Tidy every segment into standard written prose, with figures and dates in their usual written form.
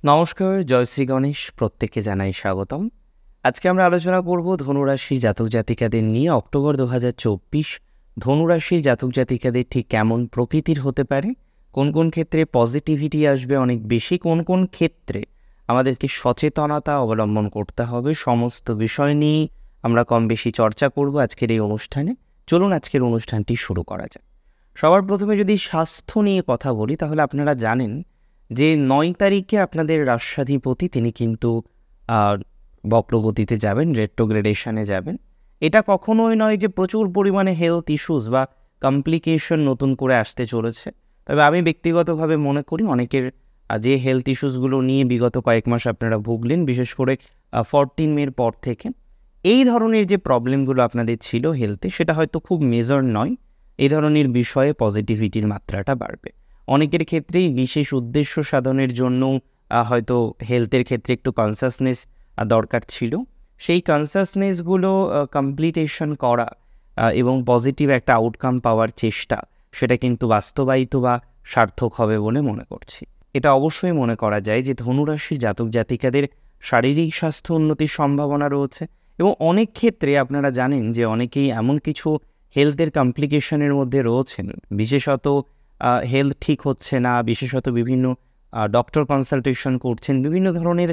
নমস্কার, জয় শ্রী গণেশ। প্রত্যেককে জানাই স্বাগতম। আজকে আমরা আলোচনা করব ধনুরাশির জাতক জাতিকাদের নিয়ে। অক্টোবর 2024 ধনুরাশির জাতক জাতিকাদের ঠিক কেমন প্রকৃতির হতে পারে, কোন কোন ক্ষেত্রে পজিটিভিটি আসবে অনেক বেশি, কোন কোন ক্ষেত্রে আমাদেরকে সচেতনতা অবলম্বন করতে হবে, সমস্ত বিষয় নিয়ে আমরা কম বেশি চর্চা করব আজকের এই অনুষ্ঠানে। চলুন আজকের অনুষ্ঠানটি শুরু করা যাক। সবার প্রথমে যদি স্বাস্থ্য নিয়ে কথা বলি, তাহলে আপনারা জানেন যে 9 তারিখে আপনাদের রাশাধিপতি তিনি কিন্তু বক্রগতিতে যাবেন, রেট্রোগ্রেডেশনে যাবেন। এটা কখনোই নয় যে প্রচুর পরিমাণে হেলথ ইস্যুস বা কমপ্লিকেশন নতুন করে আসতে চলেছে। তবে আমি ব্যক্তিগতভাবে মনে করি অনেকের যে হেলথ ইস্যুসগুলো নিয়ে বিগত কয়েক মাস আপনারা ভুগলেন, বিশেষ করে 14 মের পর থেকে এই ধরনের যে প্রবলেমগুলো আপনাদের ছিল হেলথে, সেটা হয়তো খুব মেজর নয়। এই ধরনের বিষয়ে পজিটিভিটির মাত্রাটা বাড়বে। অনেকের ক্ষেত্রেই বিশেষ উদ্দেশ্য সাধনের জন্য হয়তো হেলথের ক্ষেত্রে একটু কনসাসনেস দরকার ছিল। সেই কনসাসনেসগুলো কমপ্লিটেশন করা এবং পজিটিভ একটা আউটকাম পাওয়ার চেষ্টা, সেটা কিন্তু বাস্তবায়িত বা সার্থক হবে বলে মনে করছি। এটা অবশ্যই মনে করা যায় যে ধনুরাশির জাতক জাতিকাদের শারীরিক স্বাস্থ্য উন্নতির সম্ভাবনা রয়েছে এবং অনেক ক্ষেত্রে আপনারা জানেন যে অনেকেই এমন কিছু হেলথের কমপ্লিকেশনের মধ্যে রয়েছেন, বিশেষত হেলথ ঠিক হচ্ছে না, বিশেষত বিভিন্ন ডক্টর কনসালটেশন করছেন, বিভিন্ন ধরনের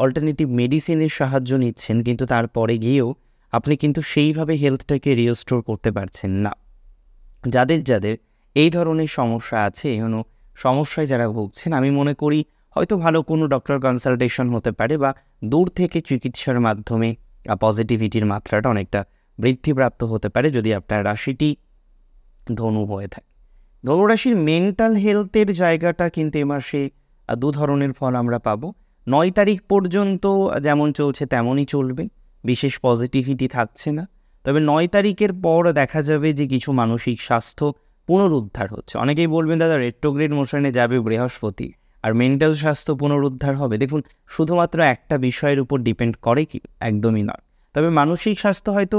অল্টারনেটিভ মেডিসিনের সাহায্য নিচ্ছেন, কিন্তু তারপরে গিয়েও আপনি কিন্তু সেইভাবে হেলথটাকে রিস্টোর করতে পারছেন না। যাদের যাদের এই ধরনের সমস্যা আছে, এমন সমস্যায় যারা ভুগছেন, আমি মনে করি হয়তো ভালো কোনো ডক্টর কনসালটেশন হতে পারে বা দূর থেকে চিকিৎসার মাধ্যমে পজিটিভিটির মাত্রাটা অনেকটা বৃদ্ধিপ্রাপ্ত হতে পারে যদি আপনার রাশিটি ধনু হয়ে থাকে। ধনুরাশির মেন্টাল হেলথের জায়গাটা কিন্তু এ মাসে দু ধরনের ফল আমরা পাবো। 9 তারিখ পর্যন্ত যেমন চলছে তেমনই চলবে, বিশেষ পজিটিভিটি থাকছে না। তবে 9 তারিখের পর দেখা যাবে যে কিছু মানসিক স্বাস্থ্য পুনরুদ্ধার হচ্ছে। অনেকেই বলবেন, দাদা রেট্রোগ্রেড মোশনে যাবে বৃহস্পতি আর মেন্টাল স্বাস্থ্য পুনরুদ্ধার হবে। দেখুন, শুধুমাত্র একটা বিষয়ের উপর ডিপেন্ড করে কি? একদমই নয়। তবে মানসিক স্বাস্থ্য হয়তো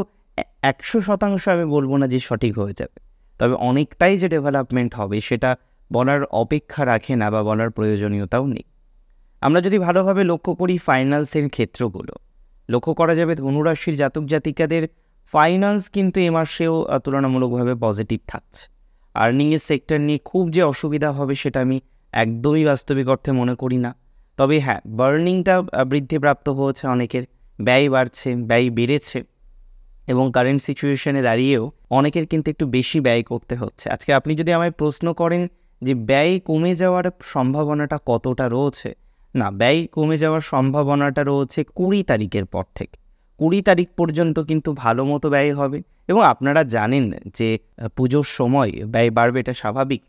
100% আমি বলবো না যে সঠিক হয়ে যাবে, তবে অনেকটাই যে ডেভেলপমেন্ট হবে সেটা বলার অপেক্ষা রাখে না বা বলার প্রয়োজনীয়তাও নেই। আমরা যদি ভালোভাবে লক্ষ্য করি ফাইন্যান্সের ক্ষেত্রগুলো, লক্ষ্য করা যাবে ধনুরাশির জাতক জাতিকাদের ফাইন্যান্স কিন্তু এ মাসেও তুলনামূলকভাবে পজিটিভ থাকছে। আর্নিংয়ের সেক্টর নিয়ে খুব যে অসুবিধা হবে সেটা আমি একদমই বাস্তবিক অর্থে মনে করি না। তবে হ্যাঁ, বার্নিংটা বৃদ্ধিপ্রাপ্ত হয়েছে, অনেকের ব্যয় বাড়ছে, ব্যয় বেড়েছে এবং কারেন্ট সিচুয়েশনে দাঁড়িয়েও অনেকের কিন্তু একটু বেশি ব্যয় করতে হচ্ছে। আজকে আপনি যদি আমায় প্রশ্ন করেন যে ব্যয় কমে যাওয়ার সম্ভাবনাটা কতটা রয়েছে, না, ব্যয় কমে যাওয়ার সম্ভাবনাটা রয়েছে 20 তারিখের পর থেকে। 20 তারিখ পর্যন্ত কিন্তু ভালো মতো ব্যয় হবে এবং আপনারা জানেন যে পুজোর সময় ব্যয় বাড়বে, এটা স্বাভাবিক।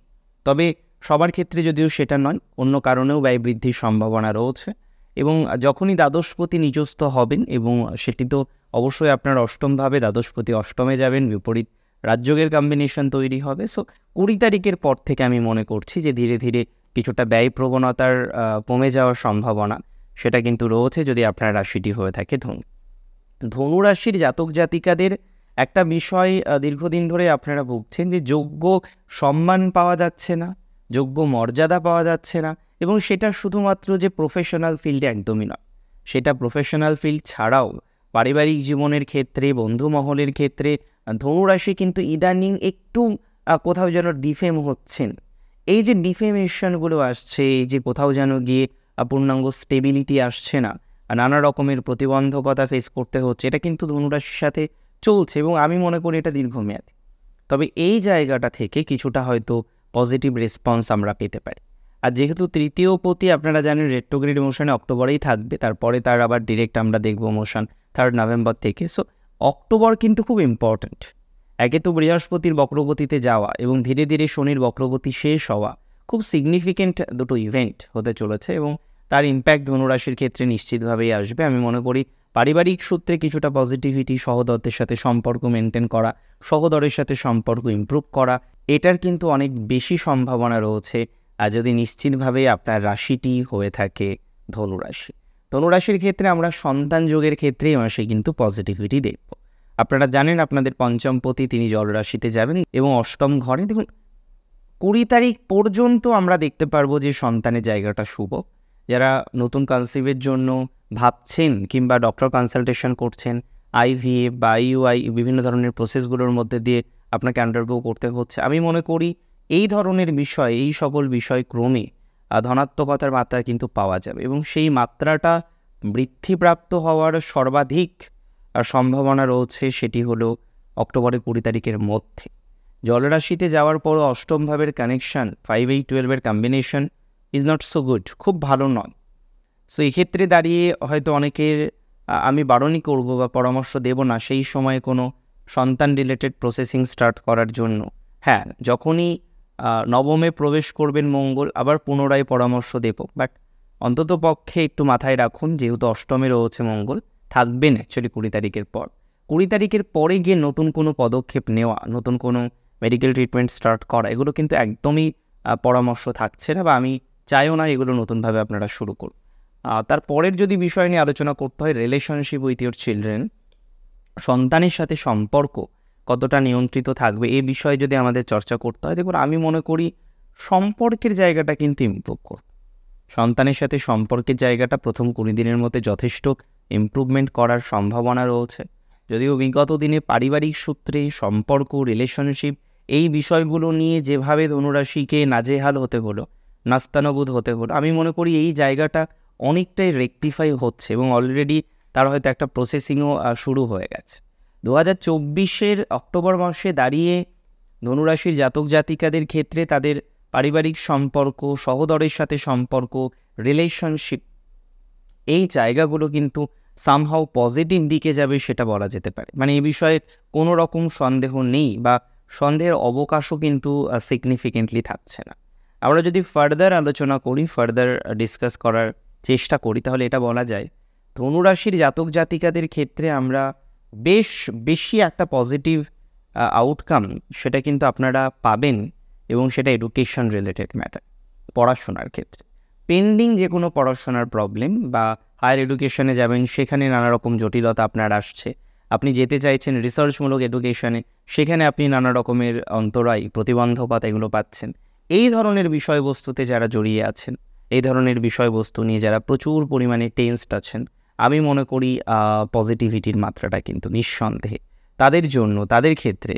তবে সবার ক্ষেত্রে যদিও সেটা নয়, অন্য কারণেও ব্যয় বৃদ্ধির সম্ভাবনা রয়েছে। এবং যখনই দ্বাদশপতি নিচস্থ হবেন, এবং সেটি তো অবশ্যই আপনার অষ্টমভাবে, দ্বাদশপতি অষ্টমে যাবেন, বিপরীত রাজযোগের কম্বিনেশন তৈরি হবে। সো 20 তারিখের পর থেকে আমি মনে করছি যে ধীরে ধীরে কিছুটা ব্যয় প্রবণতার কমে যাওয়ার সম্ভাবনা সেটা কিন্তু রয়েছে যদি আপনার রাশিটি হয়ে থাকে ধনু। ধনুরাশির জাতক জাতিকাদের একটা বিষয় দীর্ঘদিন ধরে আপনারা ভুগছেন যে যোগ্য সম্মান পাওয়া যাচ্ছে না, যোগ্য মর্যাদা পাওয়া যাচ্ছে না, এবং সেটা শুধুমাত্র যে প্রফেশনাল ফিল্ডে একদমই নয়, সেটা প্রফেশনাল ফিল্ড ছাড়াও পারিবারিক জীবনের ক্ষেত্রে, বন্ধু মহলের ক্ষেত্রে ধনুরাশি কিন্তু ইদানিং একটু কোথাও যেন ডিফেম হচ্ছেন। এই যে ডিফেমেশনগুলো আসছে, এই যে কোথাও যেন গিয়ে পূর্ণাঙ্গ স্টেবিলিটি আসছে না, নানা রকমের প্রতিবন্ধকতা ফেস করতে হচ্ছে, এটা কিন্তু ধনুরাশির সাথে চলছে এবং আমি মনে করি এটা দীর্ঘমেয়াদী। তবে এই জায়গাটা থেকে কিছুটা হয়তো পজিটিভ রেসপন্স আমরা পেতে পারি। আর যেহেতু তৃতীয় পতি আপনারা জানেন রেট্রোগ্রেড মোশনে অক্টোবরেই থাকবে, তারপরে তার আবার ডিরেক্ট আমরা দেখব মোশন 3 নভেম্বর থেকে। সো অক্টোবর কিন্তু খুব ইম্পর্ট্যান্ট। একে তো বৃহস্পতির বক্রগতিতে যাওয়া এবং ধীরে ধীরে শনির বক্রগতি শেষ হওয়া খুব সিগনিফিকেন্ট দুটো ইভেন্ট হতে চলেছে এবং তার ইম্প্যাক্ট ধনুরাশির ক্ষেত্রে নিশ্চিতভাবেই আসবে। আমি মনে করি পারিবারিক সূত্রে কিছুটা পজিটিভিটি, সহদরদের সাথে সম্পর্ক মেনটেন করা, সহদরের সাথে সম্পর্ক ইমপ্রুভ করা, এটার কিন্তু অনেক বেশি সম্ভাবনা রয়েছে আর যদি নিশ্চিতভাবেই আপনার রাশিটি হয়ে থাকে ধনুরাশি। ধনুরাশির ক্ষেত্রে আমরা সন্তান যোগের ক্ষেত্রে এই মাসে কিন্তু পজিটিভিটি দেখব। আপনারা জানেন আপনাদের পঞ্চমপতি তিনি জল রাশিতে যাবেন এবং অষ্টম ঘরে। দেখুন, 20 তারিখ পর্যন্ত আমরা দেখতে পারবো যে সন্তানের জায়গাটা শুভ। যারা নতুন কনসিভের জন্য ভাবছেন কিংবা ডক্টর কনসালটেশন করছেন, আইভিএফ বা আইইউআই বিভিন্ন ধরনের প্রসেসগুলোর মধ্যে দিয়ে আপনাকে আন্ডারগো করতে হচ্ছে, আমি মনে করি এই ধরনের বিষয়, এই সকল বিষয় ক্রমে ধনাত্মকতার মাত্রা কিন্তু পাওয়া যাবে এবং সেই মাত্রাটা বৃদ্ধিপ্রাপ্ত হওয়ার সর্বাধিক সম্ভাবনা রয়েছে সেটি হলো অক্টোবরের 20 তারিখের মধ্যে। জলরাশিতে যাওয়ার পরও অষ্টম ভাবের connection 5-8-12 combination is not so good, খুব ভালো নয়। সো এক্ষেত্রে দাঁড়িয়ে হয়তো অনেকের আমি বারণই করব বা পরামর্শ দেব না সেই সময়ে কোনো সন্তান রিলেটেড প্রসেসিং স্টার্ট করার জন্য। হ্যাঁ, যখনই নবমে প্রবেশ করবেন মঙ্গল, আবার পুনরায় পরামর্শ দেব, বাট অন্তত পক্ষে একটু মাথায় রাখুন যেহেতু অষ্টমে রয়েছে মঙ্গল, থাকবেন অ্যাকচুয়ালি 20 তারিখের পর। 20 তারিখের পরে গিয়ে নতুন কোনো পদক্ষেপ নেওয়া, নতুন কোনো মেডিকেল ট্রিটমেন্ট স্টার্ট করা, এগুলো কিন্তু একদমই পরামর্শ থাকছে না, বা আমি চাইও না এগুলো নতুনভাবে আপনারা শুরু করুন। তারপরের যদি বিষয় নিয়ে আলোচনা করতে হয়, রিলেশনশিপ উইথ ইউর চিলড্রেন, সন্তানের সাথে সম্পর্ক কতটা নিয়ন্ত্রিত থাকবে এই বিষয়ে যদি আমাদের চর্চা করতে হয়, দেখুন আমি মনে করি সম্পর্কের জায়গাটা কিন্তু ইমপ্রুভ করবে। সন্তানের সাথে সম্পর্কের জায়গাটা প্রথম 20 দিনের মধ্যে যথেষ্ট ইমপ্রুভমেন্ট করার সম্ভাবনা রয়েছে। যদিও বিগত দিনে পারিবারিক সূত্রে সম্পর্ক, রিলেশনশিপ এই বিষয়গুলো নিয়ে যেভাবে ধনুরাশিকে নাজেহাল হতে হলো, নাস্তানবুদ হতে হলো, আমি মনে করি এই জায়গাটা অনেকটাই রেকটিফাই হচ্ছে এবং অলরেডি তার হয়তো একটা প্রসেসিংও শুরু হয়ে গেছে। 2024-এর অক্টোবর মাসে দাঁড়িয়ে ধনুরাশির জাতক জাতিকাদের ক্ষেত্রে তাদের পারিবারিক সম্পর্ক, সহোদরের সাথে সম্পর্ক, রিলেশনশিপ, এই জায়গাগুলো কিন্তু সামহাও পজিটিভ দিকে যাবে সেটা বলা যেতে পারে। মানে এই বিষয়ে কোনো রকম সন্দেহ নেই বা সন্দেহের অবকাশও কিন্তু সিগনিফিকেন্টলি থাকছে না। আমরা যদি ফার্দার আলোচনা করি, ফার্দার ডিসকাস করার চেষ্টা করি, তাহলে এটা বলা যায় ধনুরাশির জাতক জাতিকাদের ক্ষেত্রে আমরা বেশ বেশি একটা পজিটিভ আউটকাম সেটা কিন্তু আপনারা পাবেন এবং সেটা এডুকেশন রিলেটেড ম্যাটার, পড়াশোনার ক্ষেত্রে। পেন্ডিং যে কোনো পড়াশোনার প্রবলেম বা হায়ার এডুকেশনে যাবেন সেখানে নানা রকম জটিলতা আপনার আসছে, আপনি যেতে চাইছেন রিসার্চমূলক এডুকেশনে, সেখানে আপনি নানা রকমের অন্তরায়, প্রতিবন্ধকতা এগুলো পাচ্ছেন। এই ধরনের বিষয়বস্তুতে যারা জড়িয়ে আছেন, এই ধরনের বিষয়বস্তু নিয়ে যারা প্রচুর পরিমাণে টেন্সড আছেন, আমি মনে করি পজিটিভিটির মাত্রাটা কিন্তু নিঃসন্দেহে তাদের জন্য, তাদের ক্ষেত্রে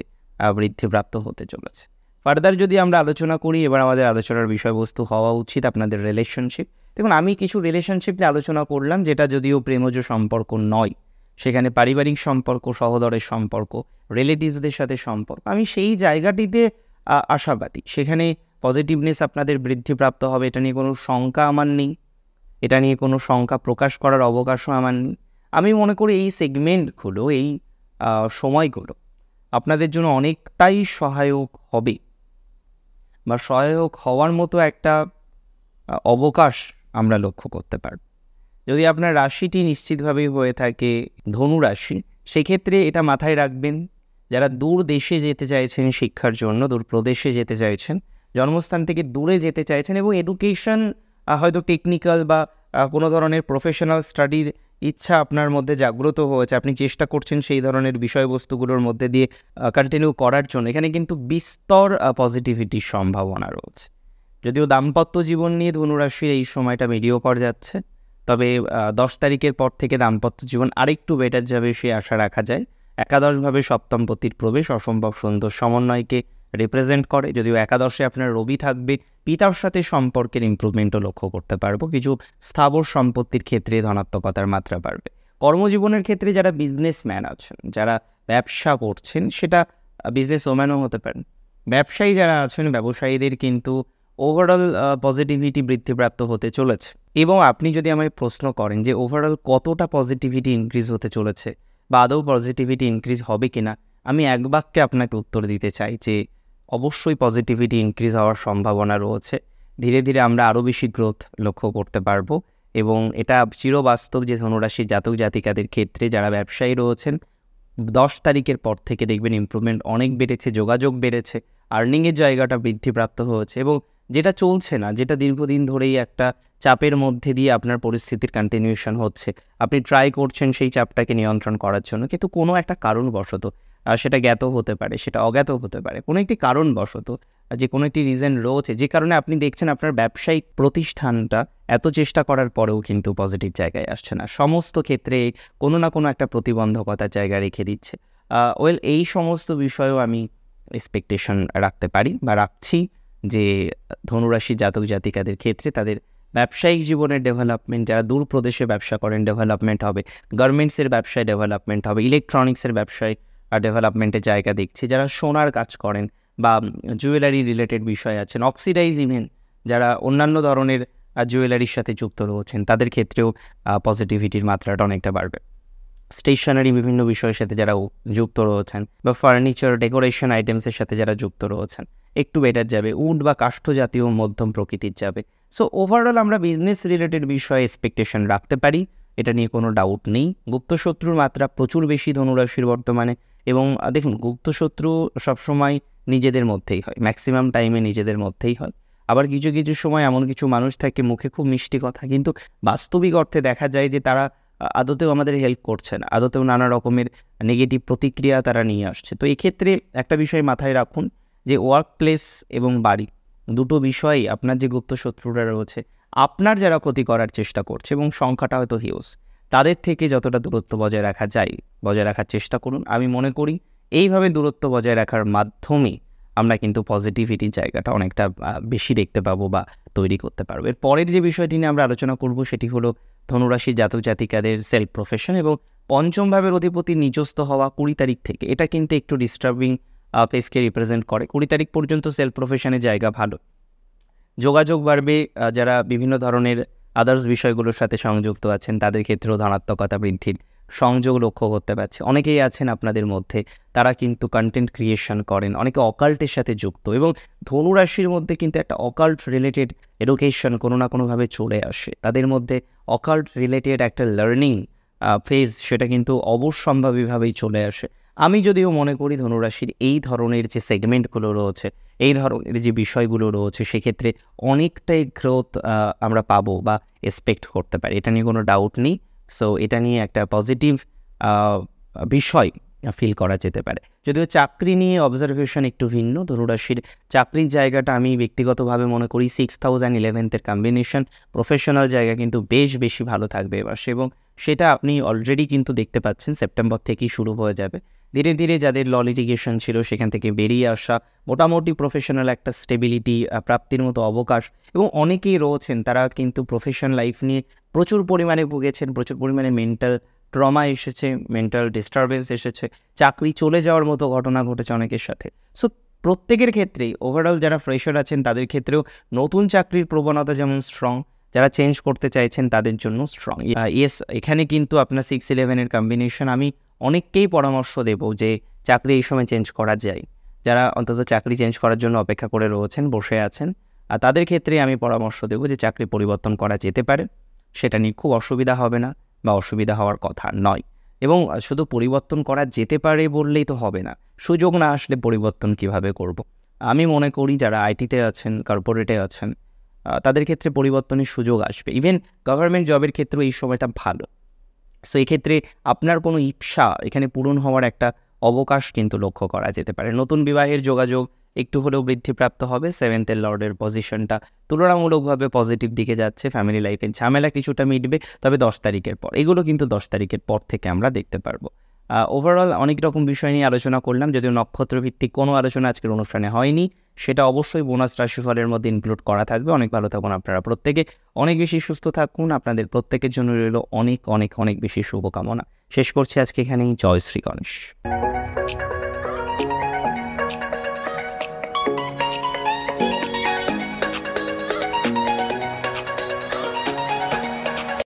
বৃদ্ধিপ্রাপ্ত হতে চলেছে। ফার্দার যদি আমরা আলোচনা করি, এবার আমাদের আলোচনার বিষয়বস্তু হওয়া উচিত আপনাদের রিলেশনশিপ। দেখুন আমি কিছু রিলেশনশিপ নিয়ে আলোচনা করলাম যেটা যদিও প্রেমজ সম্পর্ক নয়, সেখানে পারিবারিক সম্পর্ক, সহোদরের সম্পর্ক, রিলেটিভসদের সাথে সম্পর্ক, আমি সেই জায়গাটিতে আশাবাদী। সেখানে পজিটিভনেস আপনাদের বৃদ্ধিপ্রাপ্ত হবে, এটা নিয়ে কোনো শঙ্কা আমার নেই, এটা নিয়ে কোনো শঙ্কা প্রকাশ করার অবকাশও আমার নেই। আমি মনে করি এই সেগমেন্টগুলো, এই সময়গুলো আপনাদের জন্য অনেকটাই সহায়ক হবে বা সহায়ক হওয়ার মতো একটা অবকাশ আমরা লক্ষ্য করতে পারব। যদি আপনার রাশিটি নিশ্চিতভাবেই হয়ে থাকে ধনু রাশি, সেক্ষেত্রে এটা মাথায় রাখবেন, যারা দূর দেশে যেতে চাইছেন শিক্ষার জন্য, দূর প্রদেশে যেতে চাইছেন, জন্মস্থান থেকে দূরে যেতে চাইছেন এবং এডুকেশন হয়তো টেকনিক্যাল বা কোনো ধরনের প্রফেশনাল স্টাডির ইচ্ছা আপনার মধ্যে জাগ্রত হয়েছে, আপনি চেষ্টা করছেন সেই ধরনের বিষয়বস্তুগুলোর মধ্যে দিয়ে কন্টিনিউ করার জন্য, এখানে কিন্তু বিস্তর পজিটিভিটির সম্ভাবনা রয়েছে। যদিও দাম্পত্য জীবন নিয়ে ধনুরাশির এই সময়টা মিডিওকর যাচ্ছে, তবে 10 তারিখের পর থেকে দাম্পত্য জীবন আরেকটু বেটার যাবে সে আশা রাখা যায়। একাদশভাবে সপ্তমপতির প্রবেশ অসম্ভব সুন্দর সমন্বয়কে রিপ্রেজেন্ট করে। যদিও একাদশে আপনার রবি থাকবে, পিতার সাথে সম্পর্কের ইমপ্রুভমেন্টও লক্ষ্য করতে পারবো, কিছু স্থাবর সম্পত্তির ক্ষেত্রে ধনাত্মকতার মাত্রা বাড়বে। কর্মজীবনের ক্ষেত্রে যারা বিজনেসম্যান আছেন, যারা ব্যবসা করছেন, সেটা বিজনেস ওম্যানও হতে পারেন, ব্যবসায়ী যারা আছেন, ব্যবসায়ীদের কিন্তু ওভারঅল পজিটিভিটি বৃদ্ধিপ্রাপ্ত হতে চলেছে। এবং আপনি যদি আমায় প্রশ্ন করেন যে ওভারঅল কতটা পজিটিভিটি ইনক্রিজ হতে চলেছে বা আদৌ পজিটিভিটি ইনক্রিজ হবে কিনা, আমি এক বাক্যে আপনাকে উত্তর দিতে চাই যে অবশ্যই পজিটিভিটি ইনক্রিজ হওয়ার সম্ভাবনা রয়েছে। ধীরে ধীরে আমরা আরও বেশি গ্রোথ লক্ষ্য করতে পারবো এবং এটা চিরবাস্তব যে ধনুরাশির জাতক জাতিকাদের ক্ষেত্রে যারা ব্যবসায়ী রয়েছেন, 10 তারিখের পর থেকে দেখবেন ইমপ্রুভমেন্ট অনেক বেড়েছে, যোগাযোগ বেড়েছে, আর্নিংয়ের জায়গাটা বৃদ্ধিপ্রাপ্ত হয়েছে এবং যেটা চলছে না, যেটা দীর্ঘদিন ধরেই একটা চাপের মধ্যে দিয়ে আপনার পরিস্থিতির কন্টিনিউশন হচ্ছে, আপনি ট্রাই করছেন সেই চাপটাকে নিয়ন্ত্রণ করার জন্য, কিন্তু কোনো একটা কারণবশত, সেটা জ্ঞাত হতে পারে, সেটা অজ্ঞাত হতে পারে, কোনো একটি কারণবশত যে কোনো একটি রিজন রয়েছে যে কারণে আপনি দেখছেন আপনার ব্যবসায়িক প্রতিষ্ঠানটা এত চেষ্টা করার পরেও কিন্তু পজিটিভ জায়গায় আসছে না, সমস্ত ক্ষেত্রে কোনো না কোনো একটা প্রতিবন্ধকতার জায়গা রেখে দিচ্ছে। এই সমস্ত বিষয়েও আমি এক্সপেকটেশন রাখতে পারি বা রাখছি যে ধনুরাশি জাতক জাতিকাদের ক্ষেত্রে তাদের ব্যবসায়িক জীবনের ডেভেলপমেন্ট, যারা দূর প্রদেশে ব্যবসা করেন ডেভেলপমেন্ট হবে, গার্মেন্টসের ব্যবসায় ডেভেলপমেন্ট হবে, ইলেকট্রনিক্সের ব্যবসায় ডেভেলপমেন্টের জায়গা দেখছি, যারা সোনার কাজ করেন বা জুয়েলারি রিলেটেড বিষয় আছেন, অক্সিডাইজ ইভেন যারা অন্যান্য ধরনের জুয়েলারির সাথে যুক্ত রয়েছেন তাদের ক্ষেত্রেও পজিটিভিটির মাত্রাটা অনেকটা বাড়বে। স্টেশনারি বিভিন্ন বিষয়ের সাথে যারা যুক্ত রয়েছেন বা ফার্নিচার ডেকোরেশন আইটেমসের সাথে যারা যুক্ত রয়েছেন একটু বেটার যাবে, উড বা কাষ্ঠ জাতীয় মধ্যম প্রকৃতির যাবে। সো ওভারঅল আমরা বিজনেস রিলেটেড বিষয়ে এক্সপেকটেশন রাখতে পারি, এটা নিয়ে কোনো ডাউট নেই। গুপ্তশত্রুর মাত্রা প্রচুর বেশি ধনুরাশির বর্তমানে, এবং দেখুন গুপ্তশত্রু সবসময় নিজেদের মধ্যেই হয়, ম্যাক্সিমাম টাইমে নিজেদের মধ্যেই হয়। আবার কিছু কিছু সময় এমন কিছু মানুষ থাকে মুখে খুব মিষ্টি কথা, কিন্তু বাস্তবিক অর্থে দেখা যায় যে তারা আদতেও আমাদের হেল্প করছে না, আদতেও নানা রকমের নেগেটিভ প্রতিক্রিয়া তারা নিয়ে আসছে। তো এক্ষেত্রে একটা বিষয় মাথায় রাখুন যে ওয়ার্ক প্লেস এবং বাড়ি দুটো বিষয়ই আপনার যে গুপ্ত শত্রুরা রয়েছে, আপনার যারা ক্ষতি করার চেষ্টা করছে এবং সংখ্যাটা হয়তো হিউজ, তাদের থেকে যতটা দূরত্ব বজায় রাখা যায় বজায় রাখার চেষ্টা করুন। আমি মনে করি এইভাবে দূরত্ব বজায় রাখার মাধ্যমে আমরা কিন্তু পজিটিভিটির জায়গাটা অনেকটা বেশি দেখতে পাবো বা তৈরি করতে পারবো। এর পরের যে বিষয়টি নিয়ে আমরা আলোচনা করব সেটি হলো ধনুরাশির জাতক জাতিকাদের সেলফ প্রফেশন এবং পঞ্চম ভাবের অধিপতি নিজস্ব হওয়া 20 তারিখ থেকে। এটা কিন্তু একটু ডিস্টার্বিং ফেসকে রিপ্রেজেন্ট করে। 20 তারিখ পর্যন্ত সেলফ প্রফেশনের জায়গা ভালো, যোগাযোগ বাড়বে। যারা বিভিন্ন ধরনের আদার্স বিষয়গুলোর সাথে সংযুক্ত আছেন তাদের ক্ষেত্রেও ধনাত্মকতা বৃদ্ধির সংযোগ লক্ষ্য করতে পারছে। অনেকেই আছেন আপনাদের মধ্যে তারা কিন্তু কন্টেন্ট ক্রিয়েশন করেন, অনেকে অকাল্টের সাথে যুক্ত, এবং ধনুরাশির মধ্যে কিন্তু একটা অকাল্ট রিলেটেড এডুকেশন কোনো না কোনোভাবে চলে আসে। তাদের মধ্যে অকাল্ট রিলেটেড একটা লার্নিং ফেজ সেটা কিন্তু অবশ্যম্ভাবীভাবেই চলে আসে। আমি যদিও মনে করি ধনুরাশির এই ধরনের যে সেগমেন্টগুলো রয়েছে, এই ধরনের যে বিষয়গুলো রয়েছে, সেক্ষেত্রে অনেকটাই গ্রোথ আমরা পাবো বা এক্সপেক্ট করতে পারি, এটা নিয়ে কোনো ডাউট নেই। সো এটা নিয়ে একটা পজিটিভ বিষয় ফিল করা যেতে পারে। যদিও চাকরি নিয়ে অবজারভেশন একটু ভিন্ন। ধনুরাশির চাকরির জায়গাটা আমি ব্যক্তিগতভাবে মনে করি 6011 কম্বিনেশন, প্রফেশনাল জায়গা কিন্তু বেশ বেশি ভালো থাকবে এবার, এবং সেটা আপনি অলরেডি কিন্তু দেখতে পাচ্ছেন সেপ্টেম্বর থেকেই শুরু হয়ে যাবে। ধীরে ধীরে যাদের ল লিটিগেশন ছিল সেখান থেকে বেরিয়ে আসা, মোটামুটি প্রফেশনাল একটা স্টেবিলিটি প্রাপ্তির মতো অবকাশ, এবং অনেকেই রয়েছেন তারা কিন্তু প্রফেশনাল লাইফ নিয়ে প্রচুর পরিমাণে ভুগেছেন, প্রচুর পরিমাণে মেন্টাল ট্রমা এসেছে, মেন্টাল ডিস্টারবেন্স এসেছে, চাকরি চলে যাওয়ার মতো ঘটনা ঘটেছে অনেকের সাথে। সো প্রত্যেকের ক্ষেত্রেই ওভারঅল যারা ফ্রেশার আছেন তাদের ক্ষেত্রেও নতুন চাকরির প্রবণতা যেমন স্ট্রং, যারা চেঞ্জ করতে চাইছেন তাদের জন্য স্ট্রং। এখানে কিন্তু আপনার 6-11 কম্বিনেশন, আমি অনেককেই পরামর্শ দেব যে চাকরি এই সময় চেঞ্জ করা যায়। যারা অন্তত চাকরি চেঞ্জ করার জন্য অপেক্ষা করে রয়েছেন, বসে আছেন, তাদের ক্ষেত্রে আমি পরামর্শ দেব যে চাকরি পরিবর্তন করা যেতে পারে, সেটা নিয়ে খুব অসুবিধা হবে না বা অসুবিধা হওয়ার কথা নয়। এবং শুধু পরিবর্তন করা যেতে পারে বললেই তো হবে না, সুযোগ না আসলে পরিবর্তন কিভাবে করব। আমি মনে করি যারা আইটিতে আছেন, কর্পোরেটে আছেন, তাদের ক্ষেত্রে পরিবর্তনের সুযোগ আসবে। ইভেন গভর্নমেন্ট জবের ক্ষেত্রেও এই সময়টা ভালো। সো এক্ষেত্রে আপনার কোনো ইচ্ছা এখানে পূরণ হওয়ার একটা অবকাশ কিন্তু লক্ষ্য করা যেতে পারে। নতুন বিবাহের যোগাযোগ একটু হলেও বৃদ্ধিপ্রাপ্ত হবে। 7th লর্ডের পজিশনটা তুলনামূলকভাবে পজিটিভ দিকে যাচ্ছে। ফ্যামিলি লাইফের ঝামেলা কিছুটা মিটবে, তবে 10 তারিখের পর। এগুলো কিন্তু 10 তারিখের পর থেকে আমরা দেখতে পারবো। ওভারঅল অনেক রকম বিষয় নিয়ে আলোচনা করলাম, যদিও নক্ষত্রভিত্তিক কোনো আলোচনা আজকের অনুষ্ঠানে হয়নি, সেটা অবশ্যই বোনাস রাশিফলের মধ্যে ইনক্লুড করা থাকবে। অনেক ভালো থাকুন আপনারা প্রত্যেকে, অনেক বেশি সুস্থ থাকুন। আপনাদের প্রত্যেকের জন্য রইল অনেক অনেক অনেক বেশি শুভকামনা। শেষ করছি আজকে এখানেই। জয় শ্রী গণেশ।